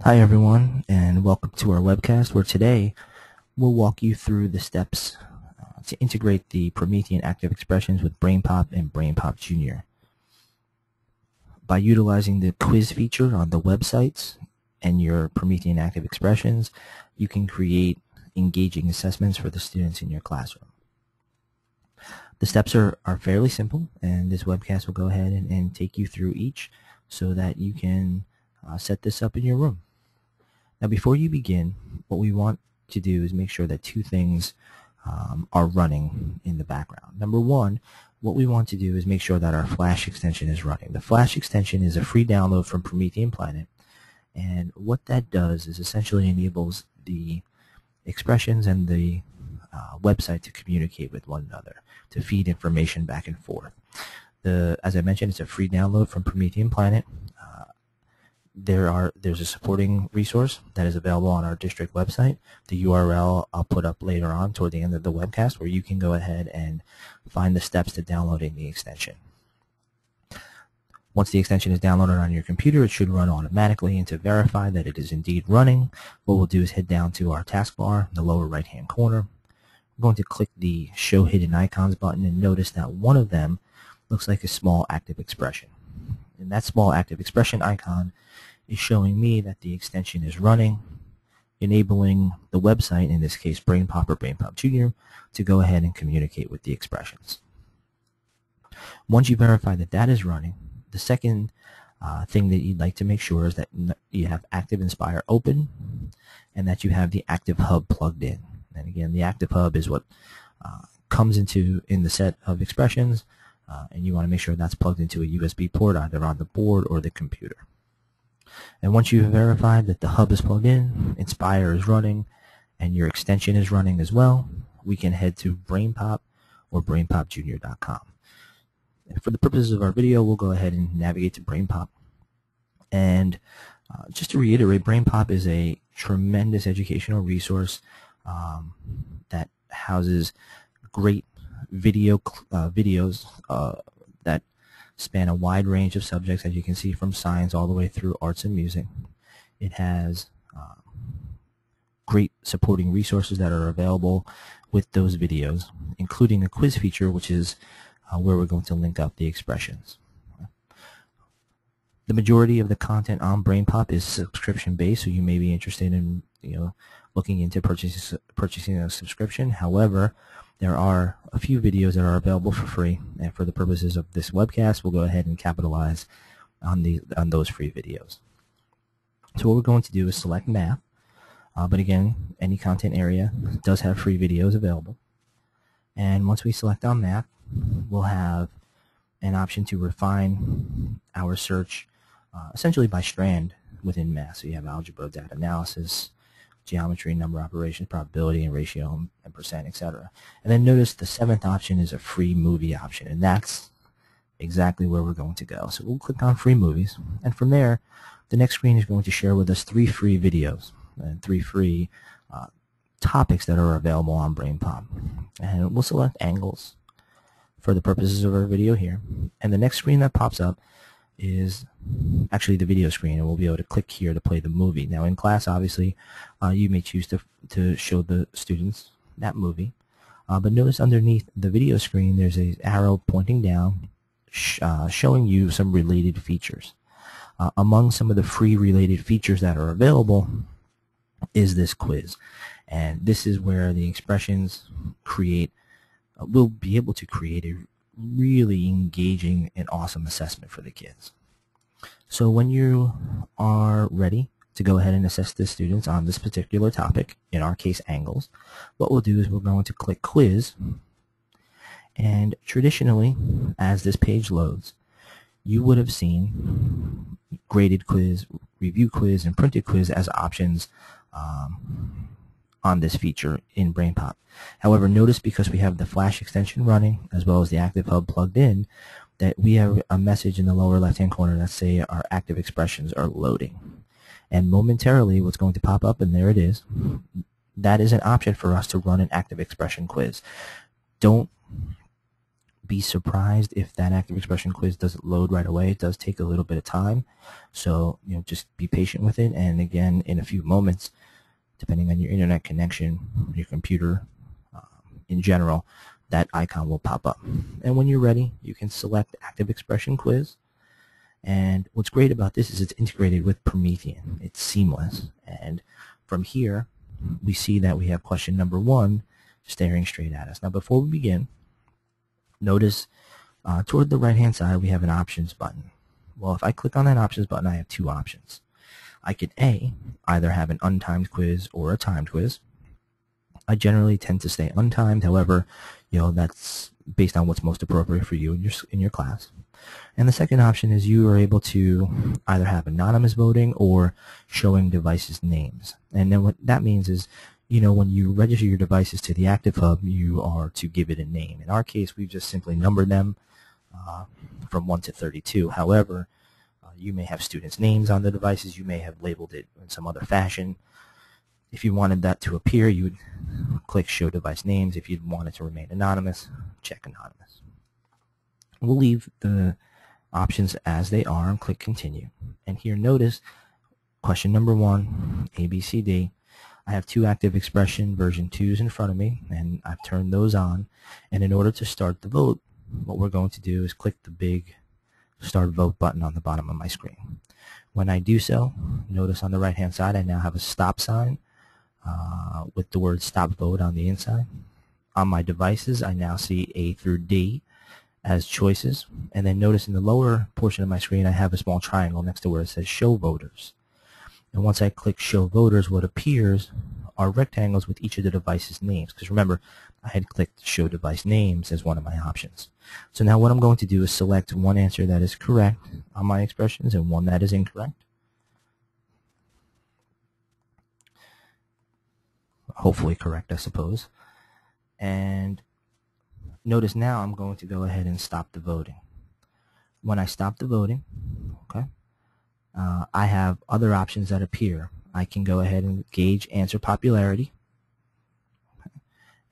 Hi everyone, and welcome to our webcast where today we'll walk you through the steps to integrate the Promethean ActivExpressions with BrainPOP and BrainPOP Junior. By utilizing the quiz feature on the websites and your Promethean ActivExpressions, you can create engaging assessments for the students in your classroom. The steps are fairly simple, and this webcast will go ahead and take you through each so that you can set this up in your room. Now, before you begin, what we want to do is make sure that two things are running in the background. Number one, what we want to do is make sure that our Flash extension is running. The Flash extension is a free download from Promethean Planet, and what that does is essentially enables the expressions and the website to communicate with one another, to feed information back and forth. As I mentioned, it's a free download from Promethean Planet. There's a supporting resource that is available on our district website. The URL I'll put up later on toward the end of the webcast, where you can go ahead and find the steps to downloading the extension. Once the extension is downloaded on your computer, it should run automatically, and to verify that it is indeed running, what we'll do is head down to our taskbar in the lower right hand corner. We're going to click the Show Hidden Icons button and notice that one of them looks like a small active expression. And that small active expression icon is showing me that the extension is running, enabling the website, in this case BrainPOP or BrainPOP Junior, to go ahead and communicate with the expressions. Once you verify that that is running, the second thing that you'd like to make sure is that you have ActivInspire open and that you have the Active Hub plugged in. And again, the Active Hub is what comes in the set of expressions, and you want to make sure that's plugged into a USB port either on the board or the computer. And once you've verified that the hub is plugged in, Inspire is running, and your extension is running as well, we can head to BrainPOP or BrainPOPJunior.com. And for the purposes of our video, we'll go ahead and navigate to BrainPOP. And just to reiterate, BrainPOP is a tremendous educational resource that houses great videos that span a wide range of subjects, as you can see, from science all the way through arts and music. It has great supporting resources that are available with those videos, including a quiz feature, which is where we're going to link up the expressions. The majority of the content on BrainPOP is subscription-based, so you may be interested in looking into purchasing a subscription. However, there are a few videos that are available for free, and for the purposes of this webcast, we'll go ahead and capitalize on those free videos. So what we're going to do is select math, but again, any content area does have free videos available. And once we select on math, we'll have an option to refine our search essentially by strand within math. So you have algebra, data analysis, geometry, number operations, probability, and ratio, and percent, etc. And then notice the seventh option is a free movie option, and that's exactly where we're going to go. So we'll click on free movies, and from there, the next screen is going to share with us 3 free videos and 3 free topics that are available on BrainPOP. And we'll select angles for the purposes of our video here. And the next screen that pops up is actually the video screen, and we'll be able to click here to play the movie. Now in class, obviously, you may choose to show the students that movie, but notice underneath the video screen there's an arrow pointing down showing you some related features. Among some of the free related features that are available is this quiz, and this is where the expressions will be able to create a really engaging and awesome assessment for the kids. So when you are ready to go ahead and assess the students on this particular topic, in our case angles, what we'll do is we're going to click quiz, and traditionally as this page loads, you would have seen graded quiz, review quiz, and printed quiz as options on this feature in BrainPOP. However, notice because we have the Flash extension running as well as the Active Hub plugged in, that we have a message in the lower left-hand corner that say our active expressions are loading. And momentarily what's going to pop up, and there it is, that is an option for us to run an active expression quiz. Don't be surprised if that active expression quiz doesn't load right away. It does take a little bit of time, so just be patient with it. And again, in a few moments, depending on your internet connection, your computer, in general, that icon will pop up. And when you're ready, you can select Active Expression Quiz. And what's great about this is it's integrated with Promethean. It's seamless. And from here, we see that we have question number 1 staring straight at us. Now, before we begin, notice toward the right-hand side, we have an options button. Well, if I click on that options button, I have 2 options. I could either have an untimed quiz or a timed quiz. I generally tend to stay untimed. However, that's based on what's most appropriate for you in your class. And the second option is you are able to either have anonymous voting or showing devices names. And then what that means is, when you register your devices to the Active Hub, you are to give it a name. In our case, we've just simply numbered them from 1 to 32. However, you may have students' names on the devices. You may have labeled it in some other fashion. If you wanted that to appear, you would click Show Device Names. If you want it to remain anonymous, check Anonymous. We'll leave the options as they are and click Continue. And here, notice question number 1, A, B, C, D. I have 2 Active Expression version 2s in front of me, and I've turned those on. And in order to start the vote, what we're going to do is click the big Start Vote button on the bottom of my screen. When I do so, notice on the right-hand side, I now have a stop sign with the word Stop Vote on the inside. On my devices, I now see A through D as choices. And then notice in the lower portion of my screen, I have a small triangle next to where it says Show Voters. And once I click Show Voters, what appears are rectangles with each of the devices' names. Because remember, I had clicked Show Device Names as one of my options. So now what I'm going to do is select one answer that is correct on my expressions and one that is incorrect. Hopefully correct, I suppose. And notice now I'm going to go ahead and stop the voting. When I stop the voting, okay, I have other options that appear. I can go ahead and gauge answer popularity.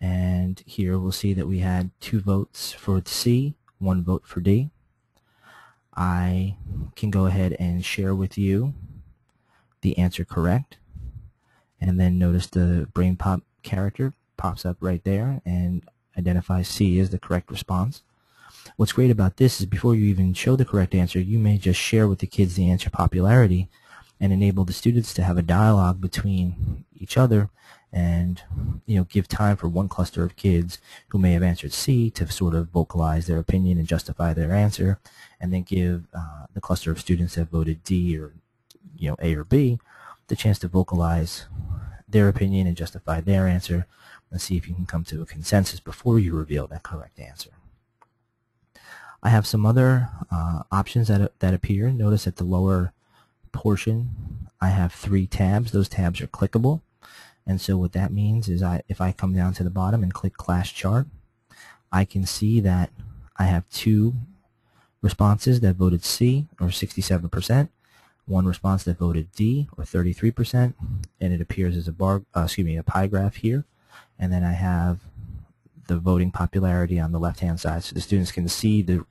And here we'll see that we had 2 votes for C, 1 vote for D. I can go ahead and share with you the answer correct. And then notice the BrainPOP character pops up right there and identifies C as the correct response. What's great about this is before you even show the correct answer, you may just share with the kids the answer popularity and enable the students to have a dialogue between each other and give time for one cluster of kids who may have answered C to sort of vocalize their opinion and justify their answer, and then give the cluster of students that voted D or A or B the chance to vocalize their opinion and justify their answer, and see if you can come to a consensus before you reveal that correct answer. I have some other options that appear. Notice at the lower portion I have 3 tabs. Those tabs are clickable, and so what that means is if I come down to the bottom and click Class Chart, I can see that I have 2 responses that voted C, or 67%, 1 response that voted D, or 33%, and it appears as a pie graph here. And then I have the voting popularity on the left-hand side, so the students can see the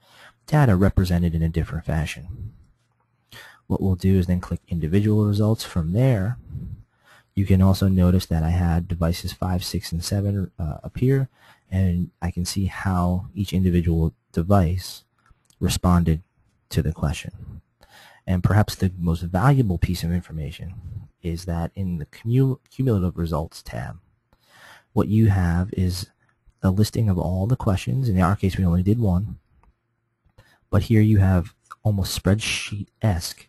data represented in a different fashion. What we'll do is then click individual results. From there, you can also notice that I had devices 5, 6, and 7 appear, and I can see how each individual device responded to the question. And perhaps the most valuable piece of information is that in the cumulative results tab, what you have is a listing of all the questions. In our case, we only did 1. But here you have almost spreadsheet-esque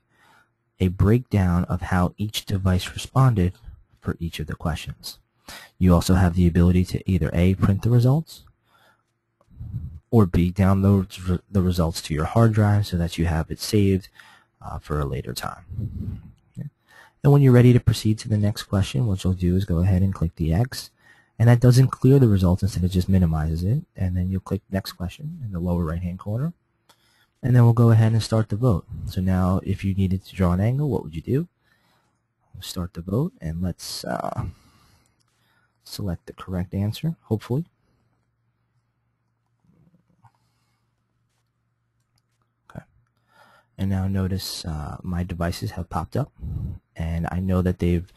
a breakdown of how each device responded for each of the questions. You also have the ability to either A, print the results, or B, download the results to your hard drive so that you have it saved for a later time. Okay. And when you're ready to proceed to the next question, what you'll do is go ahead and click the X, and that doesn't clear the results, instead it just minimizes it, and then you'll click next question in the lower right hand corner, and then we'll go ahead and start the vote. So now if you needed to draw an angle, what would you do? We'll start the vote, and let's select the correct answer, hopefully. And now notice my devices have popped up, and I know that they've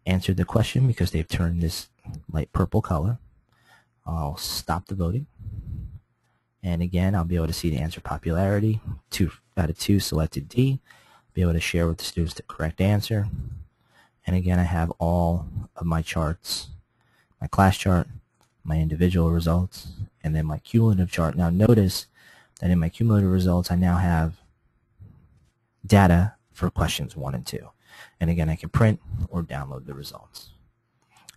answered the question because they've turned this light purple color. I'll stop the voting, and again I'll be able to see the answer popularity. 2 out of 2 selected D. Be able to share with the students the correct answer. And again, I have all of my charts, my class chart, my individual results, and then my cumulative chart. Now notice that in my cumulative results I now have data for questions 1 and 2. And again, I can print or download the results.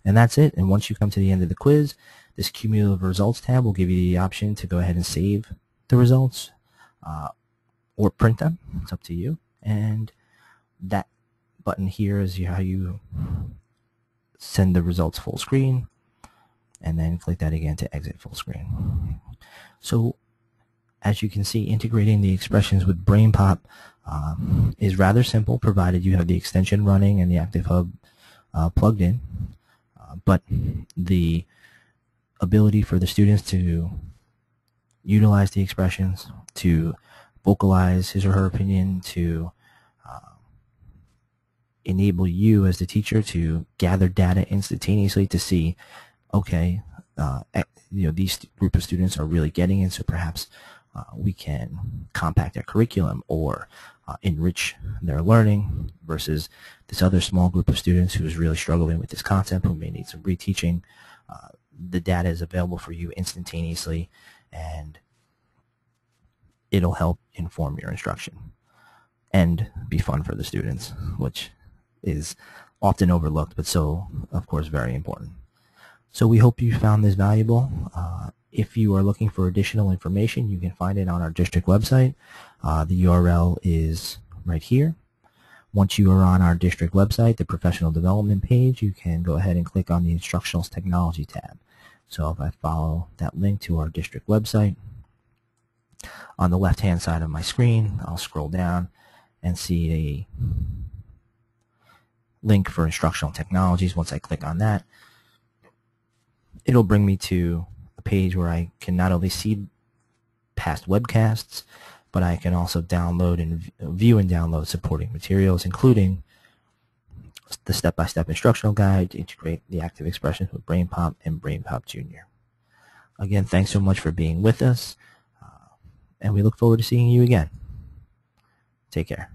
And that's it. And once you come to the end of the quiz, this cumulative results tab will give you the option to go ahead and save the results or print them. It's up to you. And that button here is how you send the results full screen, and then click that again to exit full screen. So as you can see, integrating the expressions with BrainPOP is rather simple, provided you have the extension running and the ActiveHub plugged in. But the ability for the students to utilize the expressions, to vocalize his or her opinion, to enable you as the teacher to gather data instantaneously to see, okay, these group of students are really getting it, so perhaps we can compact their curriculum or enrich their learning versus this other small group of students who is really struggling with this concept, who may need some reteaching. The data is available for you instantaneously, and it'll help inform your instruction and be fun for the students, which is often overlooked, but so, of course, very important. So we hope you found this valuable. If you are looking for additional information, you can find it on our district website. The URL is right here. Once you are on our district website, the professional development page, you can go ahead and click on the Instructional Technology tab. So if I follow that link to our district website, on the left-hand side of my screen, I'll scroll down and see a link for instructional technologies. Once I click on that, it'll bring me to a page where I can not only see past webcasts, but I can also download and view and download supporting materials, including the step-by-step instructional guide to integrate the ActivExpressions with BrainPOP and BrainPOP Junior. Again, thanks so much for being with us, and we look forward to seeing you again. Take care.